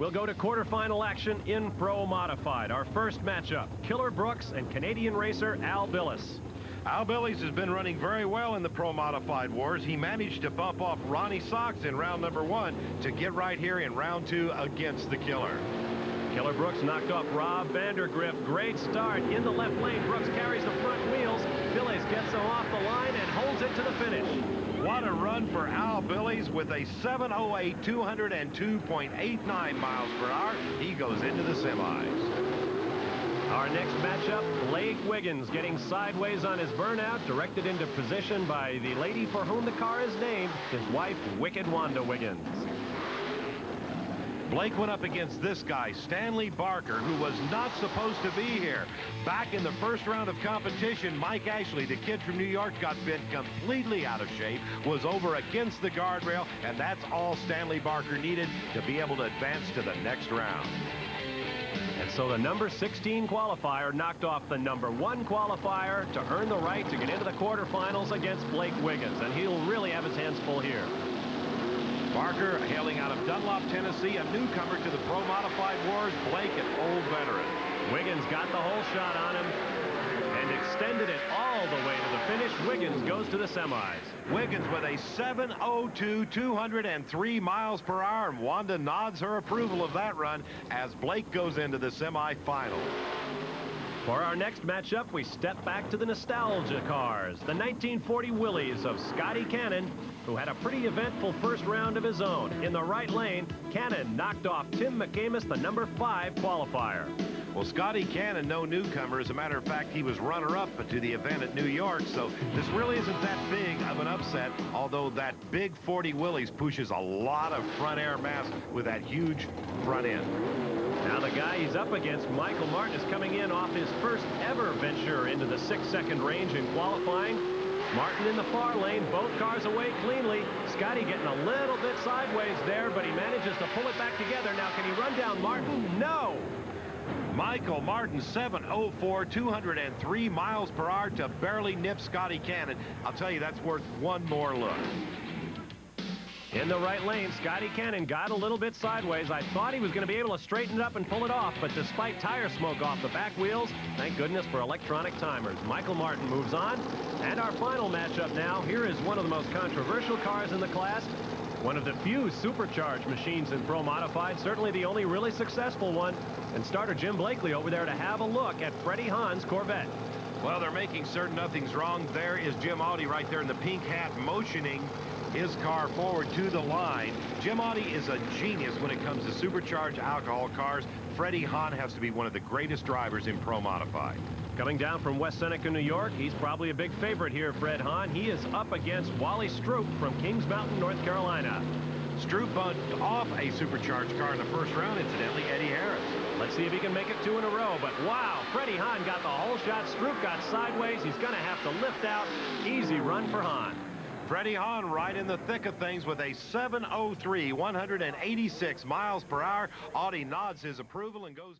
We'll go to quarterfinal action in Pro Modified. Our first matchup, Killer Brooks and Canadian racer Al Billis. Al Billis has been running very well in the Pro Modified Wars. He managed to bump off Ronnie Sox in round number 1 to get right here in round 2 against the Killer. Killer Brooks knocked off Rob Vandergrift. Great start in the left lane. Brooks carries the front wheels. Billis gets him off the line and holds it to the finish. What a run for Al Billis with a 7:08, 202.89 miles per hour. He goes into the semis. Our next matchup, Blake Wiggins getting sideways on his burnout, directed into position by the lady for whom the car is named, his wife, Wicked Wanda Wiggins. Blake went up against this guy, Stanley Barker, who was not supposed to be here. Back in the first round of competition, Mike Ashley, the kid from New York, got bent completely out of shape, was over against the guardrail, and that's all Stanley Barker needed to be able to advance to the next round. And so the number 16 qualifier knocked off the number 1 qualifier to earn the right to get into the quarterfinals against Blake Wiggins, and he'll really have his hands full here. Barker, hailing out of Dunlop, Tennessee, a newcomer to the Pro Modified Wars. Blake, an old veteran. Wiggins got the whole shot on him and extended it all the way to the finish. Wiggins goes to the semis. Wiggins with a 7:02, 203 miles per hour, and Wanda nods her approval of that run as Blake goes into the semifinal. For our next matchup, we step back to the nostalgia cars, the 1940 Willies of Scotty Cannon, who had a pretty eventful first round of his own. In the right lane, Cannon knocked off Tim McCamus, the number 5 qualifier. Well, Scotty Cannon, no newcomer. As a matter of fact, he was runner-up to the event at New York, so this really isn't that big of an upset, although that big 40 Willies pushes a lot of front air mass with that huge front end. Now the guy he's up against, Michael Martin, is coming in off his first ever venture into the 6-second range in qualifying. Martin in the far lane, both cars away cleanly. Scotty getting a little bit sideways there, but he manages to pull it back together. Now can he run down Martin? No! Michael Martin, 7:04, 203 miles per hour to barely nip Scotty Cannon. I'll tell you, that's worth one more look. In the right lane, Scotty Cannon got a little bit sideways. I thought he was going to be able to straighten it up and pull it off, but despite tire smoke off the back wheels, thank goodness for electronic timers. Michael Martin moves on. And our final matchup now, here is one of the most controversial cars in the class. One of the few supercharged machines in Pro Modified, certainly the only really successful one. And starter Jim Blakely over there to have a look at Freddie Hahn's Corvette. Well, they're making certain nothing's wrong. There is Jim Audi right there in the pink hat motioning his car forward to the line. Jim Audi is a genius when it comes to supercharged alcohol cars. Freddie Hahn has to be one of the greatest drivers in Pro Modified. Coming down from West Seneca, New York, he's probably a big favorite here, Fred Hahn. He is up against Wally Stroop from Kings Mountain, North Carolina. Stroop bumped off a supercharged car in the first round, incidentally, Eddie Harris. Let's see if he can make it 2 in a row. But wow, Freddie Hahn got the whole shot. Stroop got sideways. He's going to have to lift out. Easy run for Hahn. Freddie Hahn right in the thick of things with a 7:03, 186 miles per hour. Audi nods his approval and goes.